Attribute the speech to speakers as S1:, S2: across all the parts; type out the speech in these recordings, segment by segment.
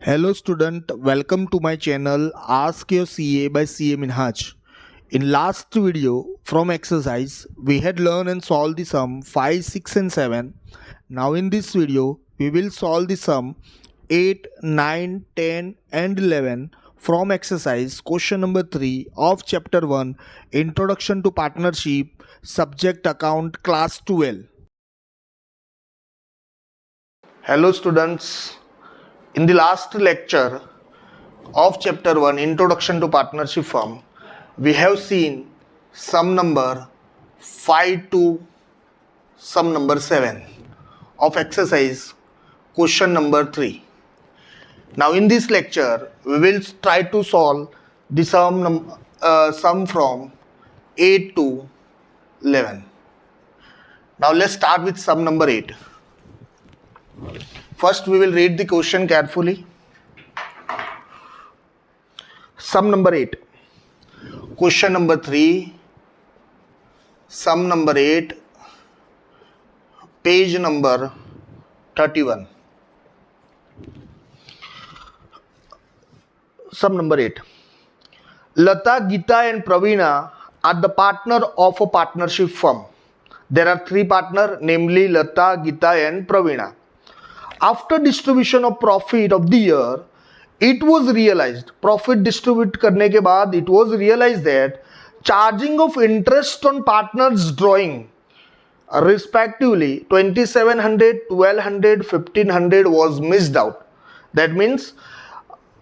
S1: Hello student, welcome to my channel Ask Your CA by CA Minhaj. In last video from exercise we had learned and solved the sum 5, 6 and 7. Now in this video we will solve the sum 8, 9, 10 and 11 from exercise question number 3 of chapter 1 Introduction to Partnership, subject account, class 12. Hello students. In the last lecture of chapter 1 Introduction to Partnership Firm, we have seen sum number 5 to sum number 7 of exercise question number 3. Now in this lecture we will try to solve the sum from 8 to 11. Now let's start with sum number 8. First we will read the question carefully. Sum number 8. Question number 3. Sum number 8. Page number 31. Sum number 8. Lata, Geeta and Praveena are the partner of a partnership firm. There are 3 partners, namely Lata, Geeta and Praveena. After distribution of profit of the year, it was realized, profit distribute करने के बाद it was realized that charging of interest on partners drawing respectively 2700, 1200, 1500 was missed out. That means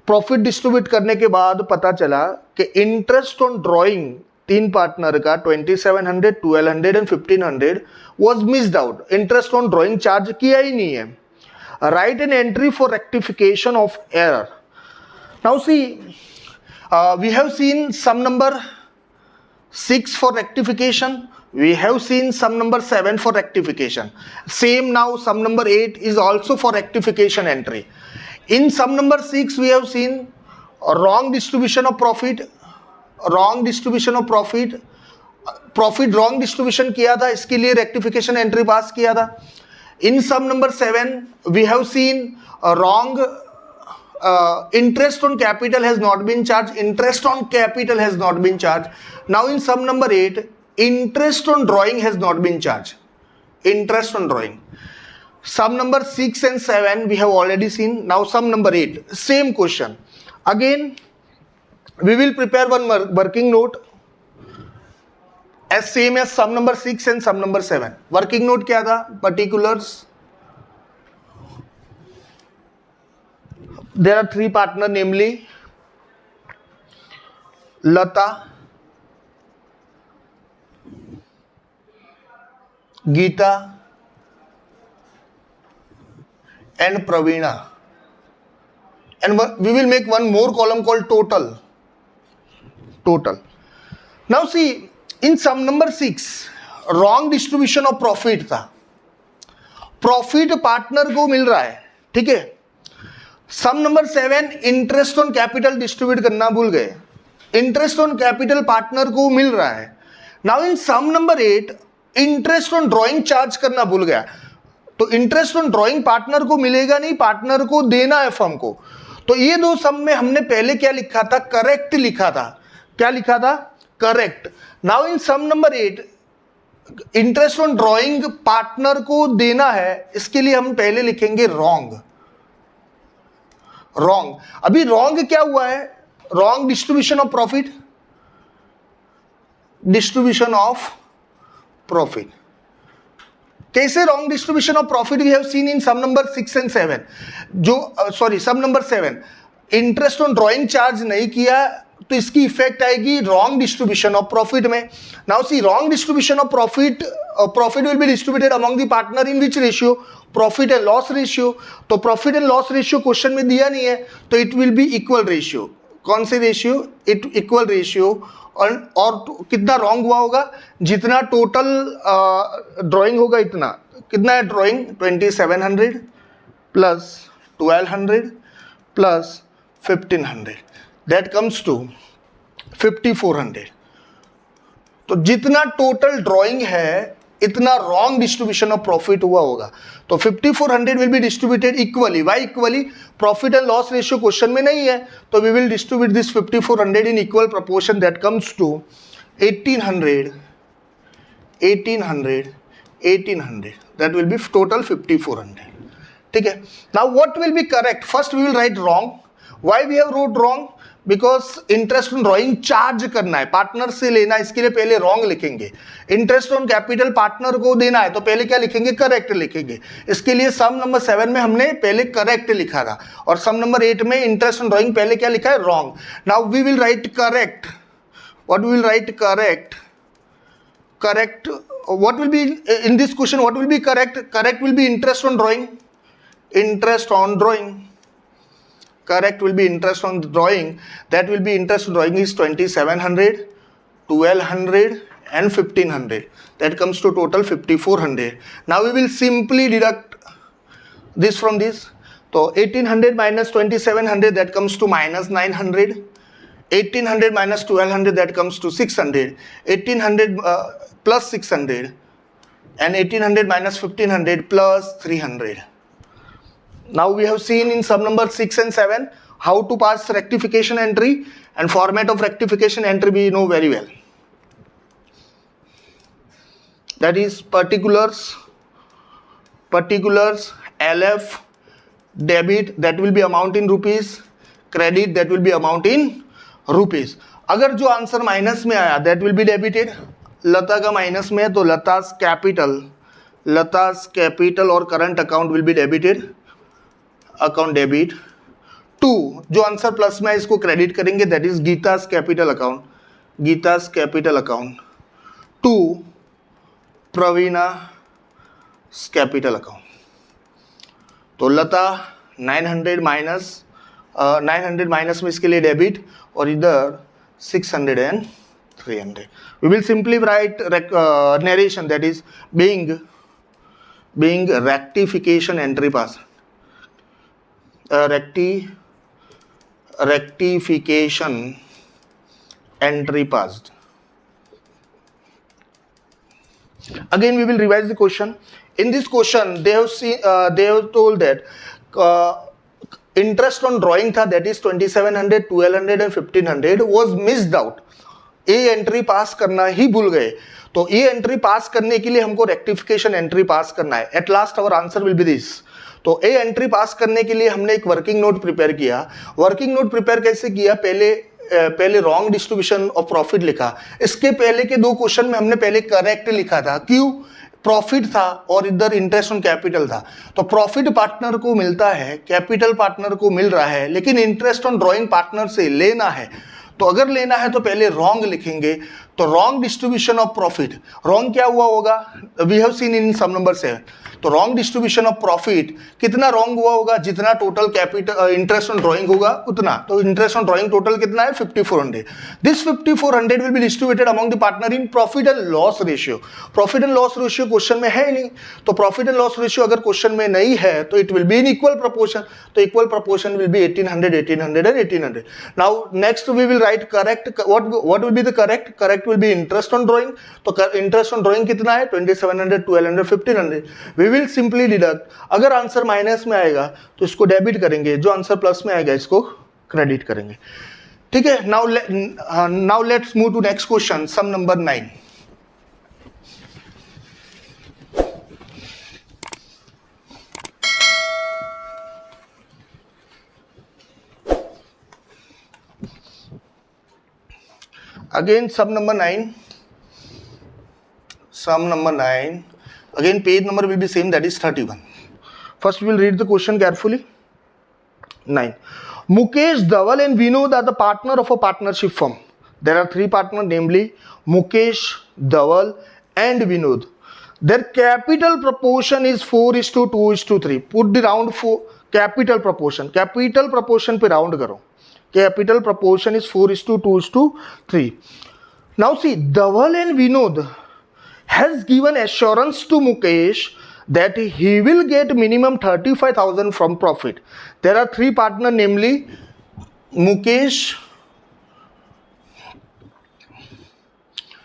S1: profit distribute करने के बाद पता चला कि interest on drawing 3 partner का 2700, 1200 and 1500 was missed out. Interest on drawing charge किया ही नहीं है. Write an entry for rectification of error. Now see, we have seen sum number 6 for rectification. We have seen sum number 7 for rectification. Same now sum number 8 is also for rectification entry. In sum number 6 we have seen wrong distribution of profit. Wrong distribution of profit. Profit wrong distribution किया था, इसके लिए rectification entry पास किया था. In sum number 7, we have seen a wrong interest on capital has not been charged. Interest on capital has not been charged. Now in sum number 8, interest on drawing has not been charged. Interest on drawing. Sum number 6 and 7 we have already seen. Now sum number 8, same question. Again, we will prepare one working note. As same as sum number 6 and sum number 7. Working note क्या था? Particulars. There are 3 partners, namely Lata, Geeta and Praveena. And we will make one more column called total. Total. Now see, in sum number 6 wrong distribution of profit था. Profit partner को मिल रहा है, ठीक है. Sum number 7 interest on capital distribute करना भूल गए. इंटरेस्ट ऑन कैपिटल पार्टनर को मिल रहा है. Now in sum number 8 interest on drawing charge करना भूल गया. तो इंटरेस्ट ऑन ड्रॉइंग पार्टनर को मिलेगा नहीं, पार्टनर को देना है फर्म को. तो ये दो सम में हमने पहले क्या लिखा था? करेक्ट लिखा था. क्या लिखा था? Correct. Now in sum number 8 interest on drawing partner को देना है, इसके लिए हम पहले लिखेंगे रॉन्ग. रॉन्ग. अभी रॉन्ग क्या हुआ है? Wrong distribution of profit. Distribution of profit. कैसे wrong distribution of profit we have seen in sum number 6 and 7. जो sorry sum number 7 interest on drawing charge नहीं किया तो इसकी इफेक्ट आएगी रॉन्ग डिस्ट्रीब्यूशन ऑफ प्रॉफिट में. Now see wrong distribution of profit, profit will be distributed among the partner in which ratio? Profit and loss ratio. तो profit and loss ratio question में दिया नहीं है, तो it will be equal ratio. कौन से ratio? It equal ratio. और कितना रॉन्ग हुआ होगा? जितना टोटल ड्राइंग होगा इतना. कितना है drawing? 2700 plus 1200 plus 1500. That comes to 5400. तो जितना टोटल ड्रॉइंग है इतना रॉन्ग डिस्ट्रीब्यूशन ऑफ प्रॉफिट हुआ होगा. तो 5400 will be distributed equally. Why equally? Profit and loss ratio question में नहीं है, तो we will distribute this 5400 in equal proportion. That comes to 1800, 1800, 1800. That will be total 5400. ठीक है. Now what will be correct? First we will write wrong. Why we have wrote wrong? Because interest on drawing charge करना है, partner से लेना है, इसके लिए पहले रॉन्ग लिखेंगे. इंटरेस्ट ऑन कैपिटल पार्टनर को देना है तो पहले क्या लिखेंगे? करेक्ट लिखेंगे. इसके लिए सम नंबर 7 में हमने पहले करेक्ट लिखा था और सम नंबर 8 में इंटरेस्ट ऑन ड्रॉइंग पहले क्या लिखा है? Wrong. Now we will write correct. What we will write? Correct. Correct. What will be in this question? What will be correct? Correct will be interest on drawing. Interest on drawing. Correct will be interest on drawing. That will be interest on drawing is 2700, 1200 and 1500. That comes to total 5400. Now we will simply deduct this from this. So 1800 minus 2700, that comes to minus 900. 1800 minus 1200, that comes to 600. 1800 plus 600 and 1800 minus 1500 plus 300. Now we have seen in sum number 6 and 7 how to pass rectification entry, and format of rectification entry we know very well. That is particulars, LF, debit, that will be amount in rupees, credit, that will be amount in rupees. अगर जो answer minus में आया that will be debited. लता का minus में है तो Lata's capital और current account will be debited. Account debit. 2 जो आंसर प्लस में है इसको क्रेडिट करेंगे, that is Geeta's capital account. 2 Praveena capital account. तो लता 900 माइनस में इसके लिए डेबिट और इधर 600 and 300. We will simply write narration, that is being rectification entry pass. Rectification entry passed. Again we will revise the question. In this question they have told that interest on drawing था, that is 2700, 1200 and 1500 was missed out. A entry पास करना ही भूल गए. तो ए entry पास करने के लिए हमको rectification entry पास करना है. At last hour answer will be this. तो ए एंट्री पास करने के लिए हमने एक वर्किंग नोट प्रिपेयर किया. वर्किंग नोट प्रिपेयर कैसे किया? पहले रॉन्ग डिस्ट्रीब्यूशन ऑफ प्रॉफिट लिखा. इसके पहले के 2 क्वेश्चन में हमने पहले करेक्ट लिखा था. क्यों? प्रॉफिट था और इधर इंटरेस्ट ऑन कैपिटल था. तो प्रॉफिट पार्टनर को मिलता है, कैपिटल पार्टनर को मिल रहा है, लेकिन इंटरेस्ट ऑन ड्रॉइंग पार्टनर से लेना है. तो अगर लेना है तो पहले रॉन्ग लिखेंगे. तो wrong distribution of profit, wrong क्या हुआ होगा? We have seen in sum number 7. तो रॉन्ग डिस्ट्रीब्यूशन ऑफ प्रॉफिट कितना रॉन्ग हुआ होगा? जितना total capital interest on drawing होगा उतना. तो इंटरेस्ट ऑन ड्रॉइंग टोटल कितना है? 5400. This 5400 will be distributed among the partner in profit and loss ratio. Profit and loss ratio question में है नहीं, तो प्रॉफिट एंड लॉस रेशियो अगर क्वेश्चन में नहीं है तो it will be in equal proportion. तो equal proportion will be 1800, 1800 and 1800. Now next we will write correct. What will be the correct? Correct will be interest on drawing. तो interest on drawing कितना है? 2700, 1200, 1500. We will simply deduct. अगर answer minus में आएगा तो इसको debit करेंगे, जो आंसर प्लस में आएगा इसको क्रेडिट करेंगे. ठीक है. Now let's move to next question, sum number 9. Again sum number 9. Again page number will be same, that is 31. First we will read the question carefully. 9. Mukesh, Dhaval and Vinod are the partner of a partnership firm. There are 3 partners, namely Mukesh, Dhaval and Vinod. Their capital proportion is 4:2:3. Put the round for capital proportion. Capital proportion पे round करो. Capital proportion is 4:2:3. Now see, Dhaval and Vinod has given assurance to Mukesh that he will get minimum 35,000 from profit. There are 3 partners, namely Mukesh,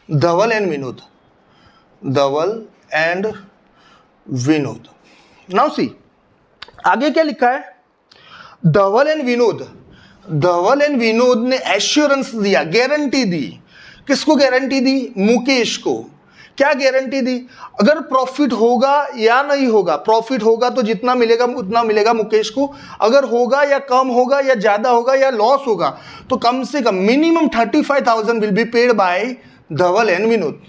S1: Dhaval and Vinod, Dhaval and Vinod. Now see आगे क्या लिखा है, Dhaval and Vinod, Dhaval and Vinod ने assurance दिया, guarantee दी। किसको guarantee दी? मुकेश को। क्या guarantee दी? अगर प्रॉफिट होगा या नहीं होगा, प्रॉफिट होगा तो जितना मिलेगा उतना मिलेगा मुकेश को, अगर होगा या कम होगा या ज्यादा होगा या लॉस होगा तो कम से कम minimum 35,000 will be paid by Dhaval and Vinod.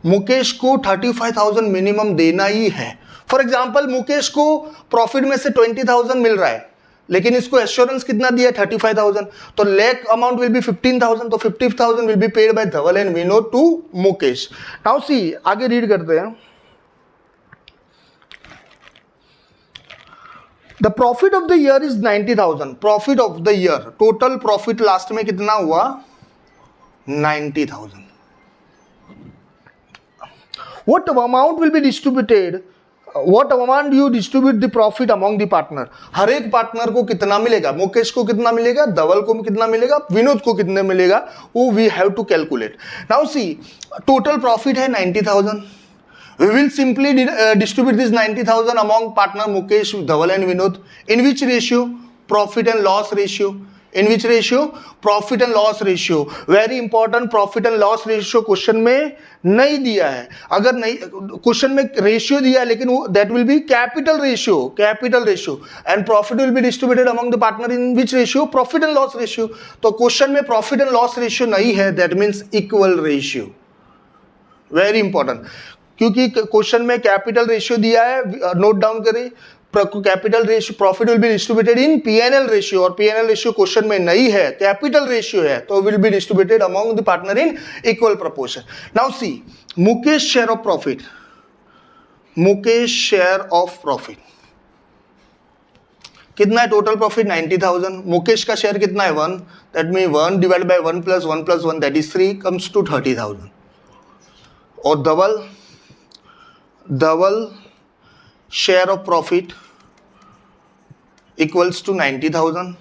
S1: Mukesh को 35,000 मिनिमम देना ही है। फॉर एग्जाम्पल मुकेश को प्रॉफिट में से 20,000 मिल रहा है, लेकिन इसको एश्योरेंस कितना दिया? 35,000, तो लेक अमाउंट विल बी 15,000, तो 50,000 will be paid by Dhaval and Vinod to Mukesh. Now see आगे रीड करते हैं। The profit of the year is 90,000, profit of the year, total profit last में कितना हुआ? 90,000। What amount will be distributed? What amount you distribute the profit among the partner? हर एक partner को कितना मिलेगा? मुकेश को कितना मिलेगा, धवल को कितना मिलेगा, विनोद को कितना मिलेगा, वो we have to calculate. Now see, total profit है 90,000. We will simply distribute this 90,000 among partner Mukesh, Dhaval and Vinod. In which ratio? Profit and loss ratio. In which ratio? Profit and loss ratio. Very important, profit and loss ratio question में नहीं दिया है। अगर नहीं, question में ratio दिया है लेकिन वो that will B capital ratio, capital ratio, and profit will be distributed among the partner in which ratio? Profit and loss ratio. तो क्वेश्चन में प्रॉफिट एंड लॉस रेशियो नहीं है, that means equal ratio. Very important, क्योंकि question में capital ratio दिया है, note down करें, capital ratio, profit will be distributed in PNL ratio, और पीएनएल रेशियो क्वेश्चन में नहीं है, कैपिटल रेशियो है, तो will be distributed among the partner in equal proportion. Now see Mukesh share of profit, Mukesh share of profit कितना है? Total profit 90,000, Mukesh का share कितना है? 1, that mean 1 divide by 1 plus 1 plus 1 that is 3 comes to 30,000। और धवल, धवल share of profit equals to 90,000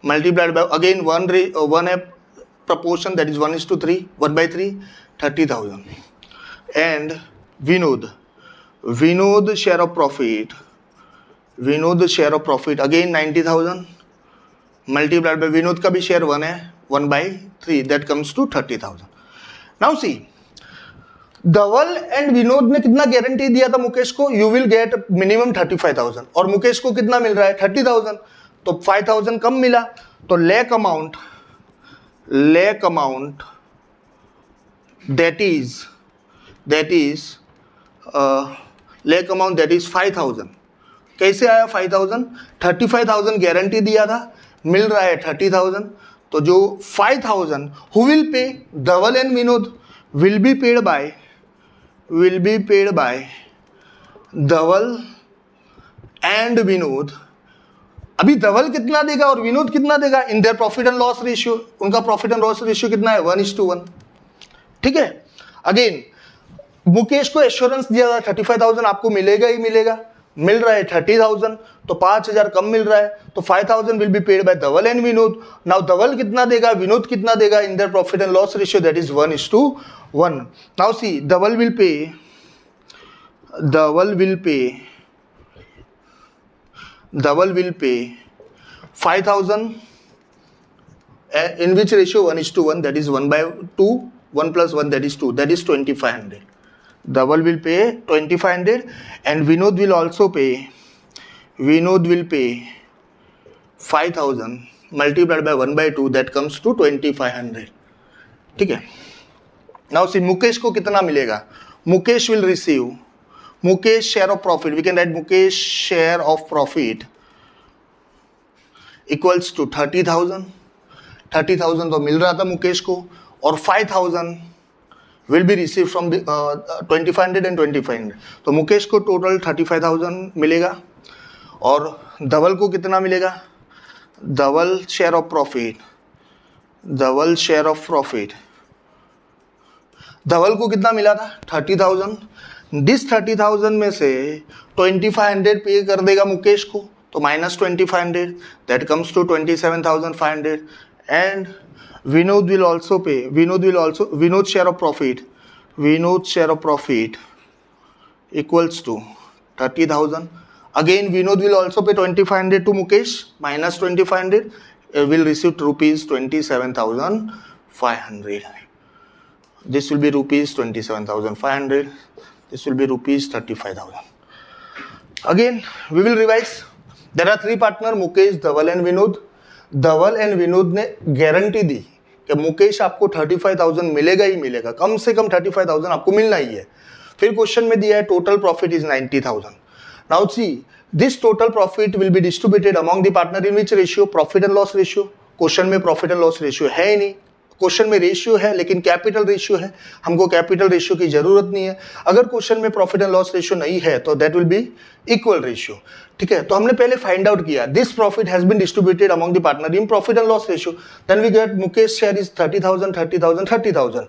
S1: multiplied by again one proportion, that is 1:3, 1/3, 30,000. And Vinod, Vinod share of profit, Vinod share of profit again 90,000 multiplied by Vinod का भी share 1 है, 1/3, that comes to 30,000. Now see, Dhaval and Vinod ने कितना guarantee दिया था मुकेश को? You will get minimum 35,000, और मुकेश को कितना मिल रहा है? 30,000, तो 5,000 कम मिला, तो lake amount, lake amount that is lake amount that is 5,000। कैसे आया 5,000? 35,000 गारंटी दिया था, मिल रहा है 30,000, तो जो 5,000 who will pay? Dhaval and Vinod will be paid by Dhaval and Vinod. अभी धवल कितना देगा और विनोद कितना देगा? In their profit and loss ratio, उनका प्रॉफिट एंड लॉस रेशियो कितना है? 1:1। ठीक है, अगेन मुकेश को एश्योरेंस दिया था 35,000 आपको मिलेगा ही मिलेगा, मिल रहा है 30,000, तो 5,000 कम मिल रहा है, तो 5,000 will be paid by Dhaval and Vinod. Now Dhaval कितना देगा, विनोद कितना देगा? In their profit and loss ratio that is 1:1। Now see Dhaval will pay, Dhaval will pay, Dhaval will पे 5,000 in which ratio? 1:1, that is 1/2, 1 plus 1 that is 2, that is 2,500. Dhaval will pay 2,500 and Vinod will also pay, Vinod will pay 5,000 multiplied by 1/2, that comes to 2,500. ठीक है, now see Mukesh को कितना मिलेगा? Mukesh will receive, Mukesh share of profit, we can write Mukesh share of profit equals to 30,000. 30,000 तो मिल रहा था मुकेश को, और 5,000 will B receive from 2,500 and 2,500, तो मुकेश को टोटल 35,000 मिलेगा। और धवल को कितना मिलेगा? Dhaval share of profit, Dhaval share of profit, Dhaval को कितना मिला था? 30,000। दिस 30,000 में से 2,500 पे कर देगा मुकेश को, तो -2,500 that comes to 27,500 and Vinod will also pay. Vinod share of profit. Vinod share of profit equals to 30,000. Again, Vinod will also pay 2,500 to Mukesh. Minus 2,500 will receive rupees 27,500. This will be rupees 27,500. This will be rupees 35,000. Again, we will revise. There are three partners, Mukesh, Dhaval and Vinod. Dhaval and Vinod ने guarantee दी कि मुकेश आपको 35,000 मिलेगा ही मिलेगा, कम से कम 35,000 आपको मिलना ही है. फिर क्वेश्चन में दिया है total profit is 90,000. Now see this total profit will be distributed among the partner in which ratio? Profit and loss ratio. Question में प्रॉफिट एंड लॉस रेशियो है ही नहीं. क्वेश्चन में रेशियो है लेकिन कैपिटल रेशियो है, हमको कैपिटल रेशियो की जरूरत नहीं है. अगर क्वेश्चन में प्रॉफिट एंड लॉस रेशियो नहीं है तो that will be equal ratio. ठीक है, तो हमने पहले फाइंड आउट किया this profit has been distributed among the partner in profit and loss ratio. Then we get Mukesh share is 30,000 30,000 30,000.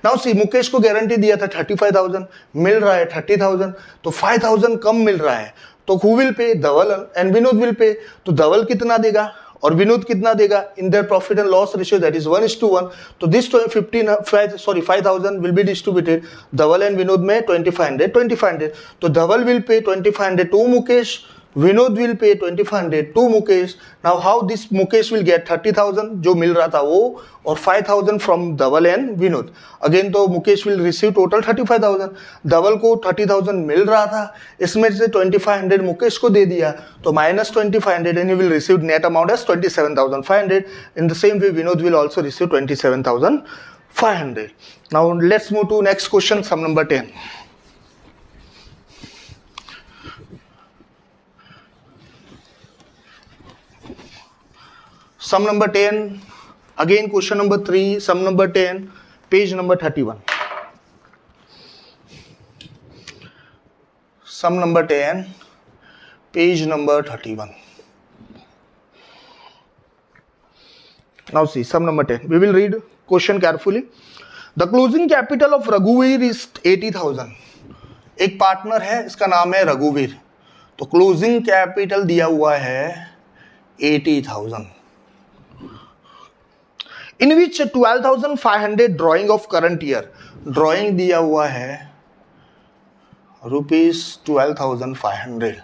S1: Now see Mukesh को गारंटी दिया था 35,000, मिल रहा है 30,000, तो 5,000 कम मिल रहा है. तो who will pay? Dhaval and Vinod will पे. तो धवल कितना देगा और विनोद कितना देगा? In their profit and loss ratio that is 1:1. तो this 5,000 will be distributed Dhaval and Vinod में 2,500. तो धवल will pay 2,500 to Mukesh, Vinod will pay 2,500 to Mukesh. Now how this Mukesh will get 30,000 जो मिल रहा था वो, और 5,000 from Dhaval and Vinod. Again तो Mukesh will receive total 35,000. Dhaval को 30,000 मिल रहा था, इसमें से 2,500 मुकेश को दे दिया, तो minus 2,500 and he will receive net amount as 27,500. In the same way Vinod will also receive 27,500. Now let's move to next question, sum number 10. Sum number 10, again question number 3, sum number 10, page number 31. Sum number 10, page number 31. Now see, sum number 10. We will read question carefully. The closing capital of Raghuveer is 80,000. एक partner है, इसका नाम है रघुवीर. तो closing capital दिया हुआ है 80,000. In which 12,500 drawing of current year. Drawing दिया हुआ है rupees 12,500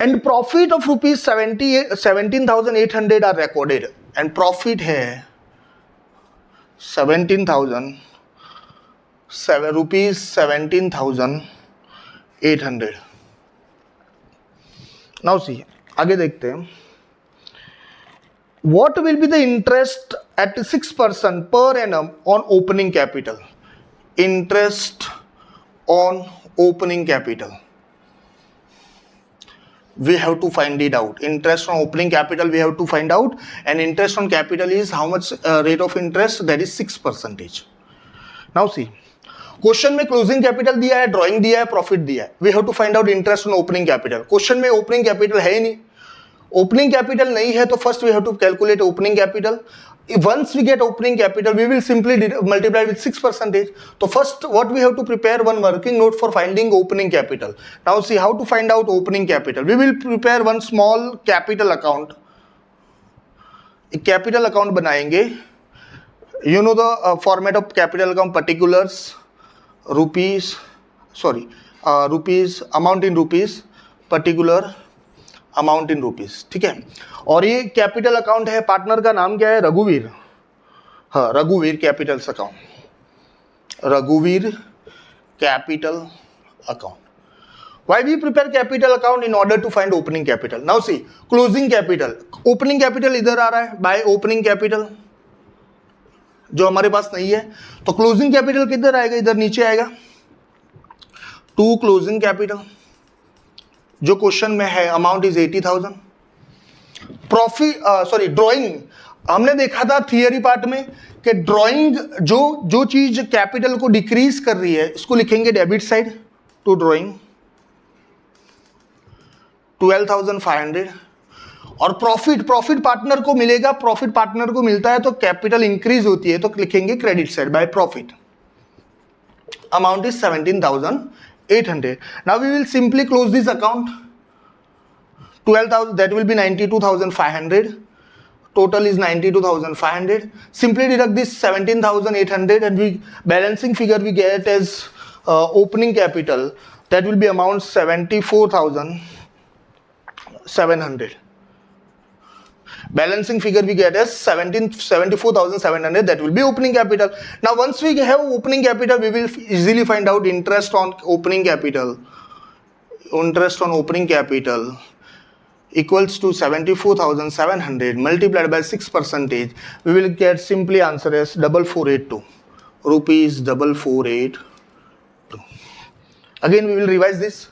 S1: and profit of rupees 17,800 are recorded. And profit है 17,800. नाउ सी आगे देखते हैं. What will be the interest at 6% per annum on opening capital? Interest on opening capital. We have to find it out. Interest on opening capital we have to find out, and interest on capital is how much rate of interest? That is 6%. Now see, question में closing capital दिया है, drawing दिया है, profit दिया है. We have to find out interest on opening capital. Question में opening capital है ही नहीं. ओपनिंग कैपिटल नहीं है तो first we have to calculate opening capital. Once we get opening capital, we will simply multiply with 6%. So first, what we have to prepare one working note for finding opening capital. Now see how to find out opening capital. We will prepare one small capital account. एक capital account बनाएंगे. You know the format of capital account: particulars, rupees, rupees, amount in rupees, particular, amount in rupees. ठीक है, और ये capital account है. Partner का नाम क्या है? रघुवीर. हाँ, रघुवीर कैपिटल्स अकाउंट. रघुवीर capital account. Why we prepare capital account? In order to find opening capital. Now see, closing capital. Opening capital इधर आ रहा है by opening capital, जो हमारे पास नहीं है. तो closing capital किधर आएगा? इधर नीचे आएगा. To closing capital जो क्वेश्चन में है, अमाउंट इज 80,000. प्रॉफिट ड्राइंग हमने देखा था थियरी पार्ट में कि ड्राइंग जो चीज कैपिटल को डिक्रीज कर रही है इसको लिखेंगे डेबिट साइड. To drawing 12,500. और प्रॉफिट पार्टनर को मिलेगा. प्रॉफिट पार्टनर को मिलता है तो कैपिटल इंक्रीज होती है तो लिखेंगे credit side by profit. Amount is 17,800. Now we will simply close this account. 12,000, that will be 92,500. total is 92,500. Simply deduct this 17,800 and we balancing figure we get as opening capital, that will be amount 74,700. Balancing figure we get as 74,700, that will be opening capital. Now once we have opening capital, we will easily find out interest on opening capital. Interest on opening capital equals to 74,700 multiplied by 6%. We will get simply answer as 4482 rupees 4482. Again we will revise this.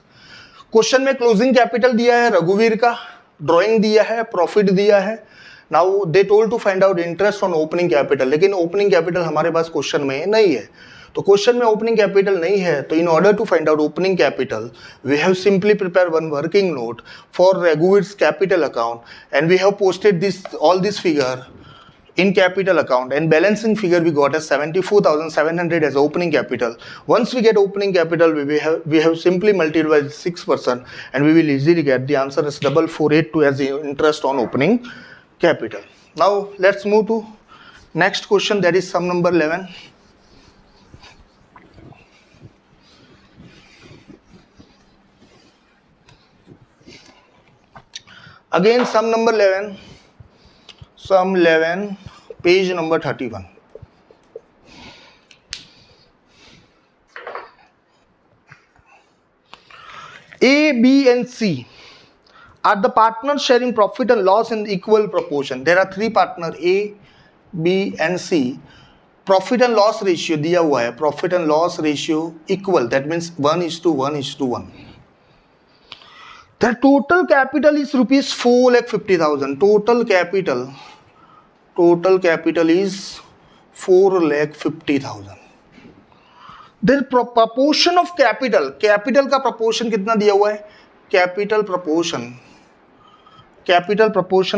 S1: Question में closing capital दिया है रघुवीर का, drawing दिया है, profit दिया है. Now they told to find out interest on opening capital, लेकिन ओपनिंग कैपिटल हमारे पास क्वेश्चन में नहीं है. तो क्वेश्चन में ओपनिंग कैपिटल नहीं है, तो in order to find out opening capital we have simply prepare one working note for Raghuvir's capital account and we have posted this all this figure in capital account, and balancing figure we got as 74,700 as opening capital. Once we get opening capital, we have simply multiplied by 6% and we will easily get the answer as 4482 as the interest on opening capital. Now let's move to next question, that is sum number 11. Again sum number 11. Sum 11, page number 31. A, B and C are the partners sharing profit and loss in equal proportion. There are three partners A, B and C. Profit and loss ratio दिया हुआ है, profit and loss ratio equal, that means 1:1:1. The total capital is rupees 4,50,000. Total capital is 4,50,000. The proportion of capital का proportion कितना दिया हुआ है? Capital proportion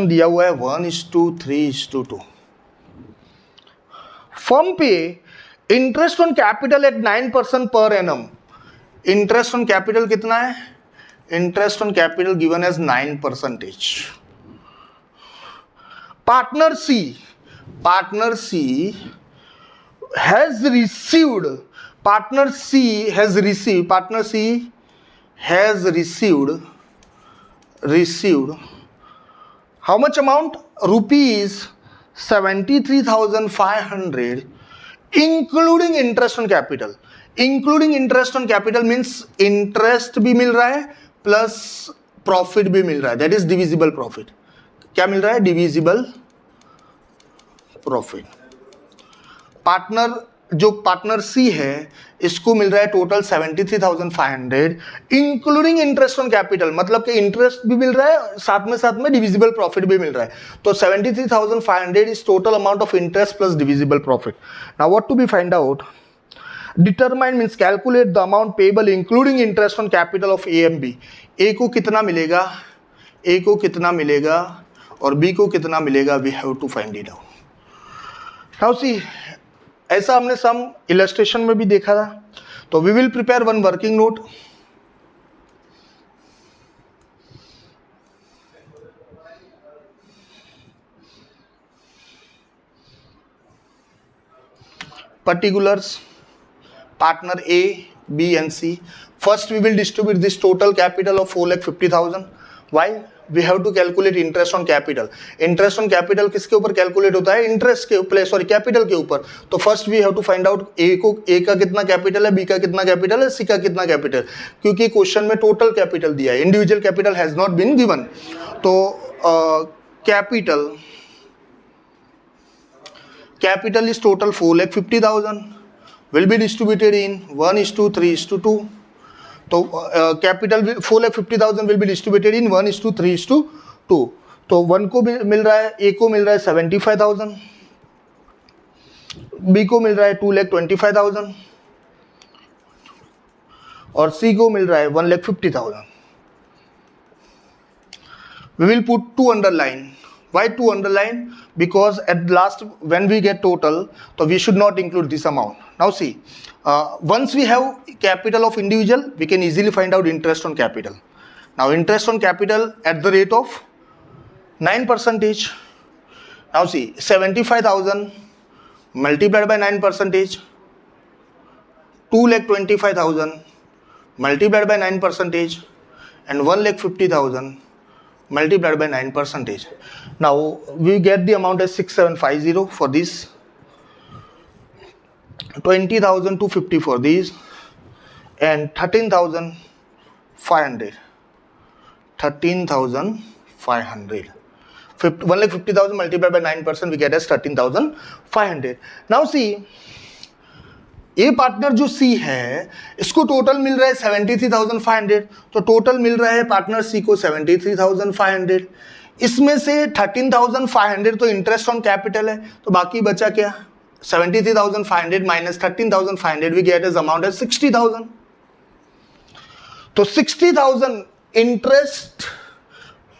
S1: दिया हुआ है 1:3:2. Firm पे interest on capital at 9% per annum. Interest on capital कितना है? Interest on capital given as 9%. Partner C has received how much amount? Rupees 73,500 including interest on capital. Including interest on capital means interest भी मिल रहा है plus profit भी मिल रहा है, that is divisible profit. क्या मिल रहा है? Divisible profit. पार्टनर सी है, इसको मिल रहा है total 73,500 including interest on capital, मतलब कि इंटरेस्ट भी मिल रहा है साथ में डिविजिबल प्रॉफिट भी मिल रहा है. तो 73,500 is total amount of interest plus divisible profit. Now what to be find out? Determine means calculate the amount payable including interest on capital of A and B. A को कितना मिलेगा और B को कितना मिलेगा, we have to find it out. Now see, ऐसा हमने सम illustration में भी देखा था. तो we will prepare one working note. Particulars. Partner A, B and C. First we will distribute this total capital of 4,50,000. Why? We have to calculate interest on capital. Interest on capital किसके ऊपर calculate होता है? Interest के ऊपर, sorry capital के ऊपर. तो first we have to find out A का कितना कैपिटल है, B का कितना कैपिटल है, C का कितना कैपिटल, क्योंकि क्वेश्चन में टोटल कैपिटल दिया है, individual capital has not been given. तो capital is total 4,50,000 will be distributed in 1:3:2. तो capital 4,50,000 will be distributed in 1:3:2. तो 1 को मिल रहा है, A को मिल रहा है 75,000, B को मिल रहा है 2,25,000 और C को मिल रहा है 1,50,000. We will put 2 underline. Why 2 underline? Because at last when we get total, so we should not include this amount. Now see, once we have capital of individual, we can easily find out interest on capital. Now interest on capital at the rate of 9%. Now see, 75,000 multiplied by 9%, 2,25,000 multiplied by 9%, and 1,50,000 multiplied by 9%. Now we get the amount as 6750 for this, 20,250 for these, and 13,500. 13,500. 1,50,000 multiplied by 9% we get as 13,500. Now see, A partner जो सी है इसको total मिल रहा है 73,500, तो total मिल रहा है partner C को 73,500. इसमें से 13,500 तो इंटरेस्ट ऑन कैपिटल है, तो बाकी बचा क्या, 73,500 minus 13,500 we get as amount as 60,000. तो 60,000 इंटरेस्ट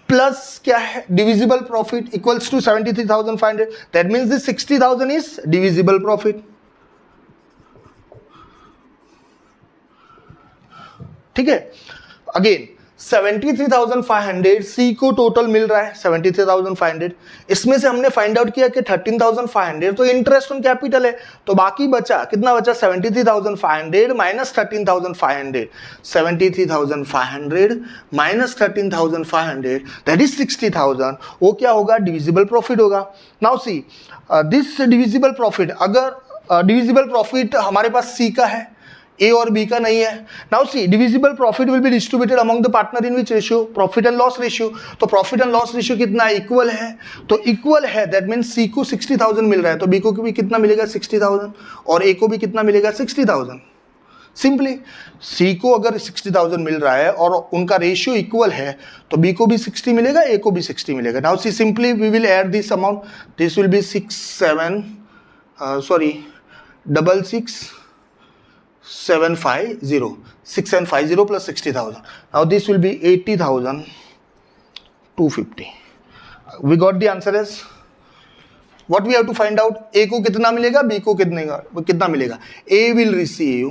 S1: प्लस क्या है divisible profit equals to 73,500. That means this 60,000 is divisible profit. ठीक है, अगेन 73,500 सी को टोटल मिल रहा है 73,500. इसमें से हमने फाइंड आउट किया कि 13,500 तो इंटरेस्ट ऑन कैपिटल है, तो बाकी बचा कितना बचा 73,500 माइनस 13,500. 73,500 minus 13,500 that is 60,000. वो क्या होगा, डिविजिबल प्रॉफिट होगा. Now see this divisible profit, अगर डिविजिबल प्रॉफिट हमारे पास सी का है, ए और बी का नहीं है. Now see divisible profit will be distributed among the partner in which ratio, profit and loss ratio. तो प्रॉफिट एंड लॉस रेशियो कितना है, इक्वल है. तो इक्वल है दैट मीन्स सी को 60,000 मिल रहा है, तो बी को भी कितना मिलेगा 60,000, और ए को भी कितना मिलेगा 60,000. सिंपली सी को अगर 60,000 मिल रहा है और उनका रेशियो इक्वल है, तो बी को भी 60 मिलेगा, ए को भी 60 मिलेगा. Now see simply we will add this amount, this will be 6750 plus 60,000. Now this will be 80,250. We got the answer as what we have to find out. A को कितना मिलेगा, B को कितना मिलेगा. A will receive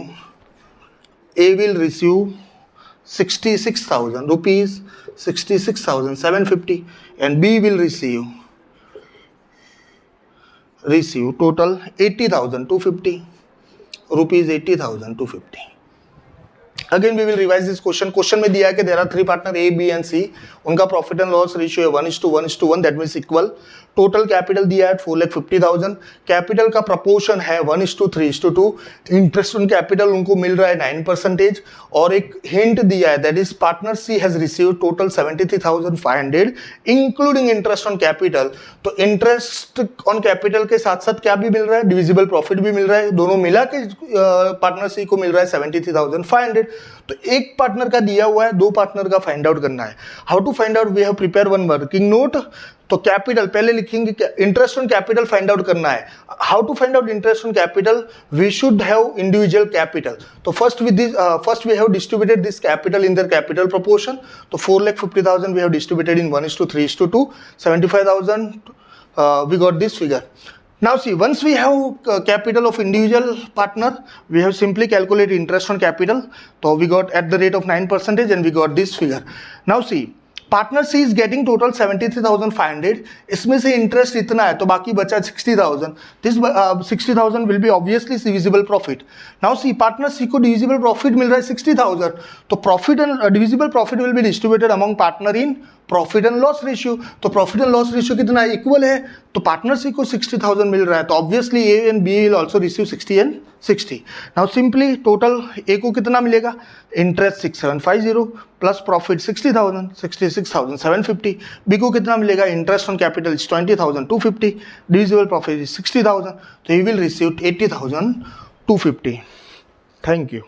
S1: 66,000 rupees, 66,750, and B will receive total 80,250 rupees, 80,250. Again we will revise this question. Question में दिया है कि there are three partner A, B and C. उनका प्रॉफिट एंड लॉस रेशियो है 1:1:1, that means equal. Total capital दिया है 4,50,000. Capital का proportion है 1:3:2. इंटरेस्ट ऑन कैपिटल उनको मिल रहा है 9%. और एक हिंट दिया है that is partner C has received total 73,500 including interest on capital. तो इंटरेस्ट ऑन कैपिटल के साथ साथ क्या भी मिल रहा है, डिविजिबल प्रॉफिट भी मिल रहा है. दोनों मिला के पार्टनर सी को मिल रहा है 73,500. तो एक पार्टनर का दिया हुआ है, दो पार्टनर का फाइंड आउट करना है. How to find out, we have prepare one working note. तो कैपिटल पहले लिखेंगे, interest on capital find out करना है. How to find out interest on capital, we should have individual capital. तो first we have distributed this capital in their capital proportion. तो 4,50,000 we have distributed in 1:3:2. 75,000 we got this figure. Now see, once we have capital of individual partner, we have simply calculate interest on capital. So we got at the rate of 9% and we got this figure. Now see, partner C is getting total 73,500. इसमें से interest इतना है, तो बाकी बचा 60,000. This 60,000 will be obviously divisible profit. Now see partner C को divisible profit मिल रहा है 60,000. तो profit and divisible profit will be distributed among partner in profit and loss ratio. तो प्रॉफिट एंड लॉस रेशियो कितना है, इक्वल है. तो पार्टनर सी को 60,000 मिल रहा है, तो obviously A and B will also receive 60 and 60. Now simply total A को कितना मिलेगा, इंटरेस्ट 6750 प्लस प्रॉफिट 60,000, 66,750. बी को कितना मिलेगा, interest on capital 20,250, divisible profit 60,000. तो ही विल रिसीव 80,250. Thank you.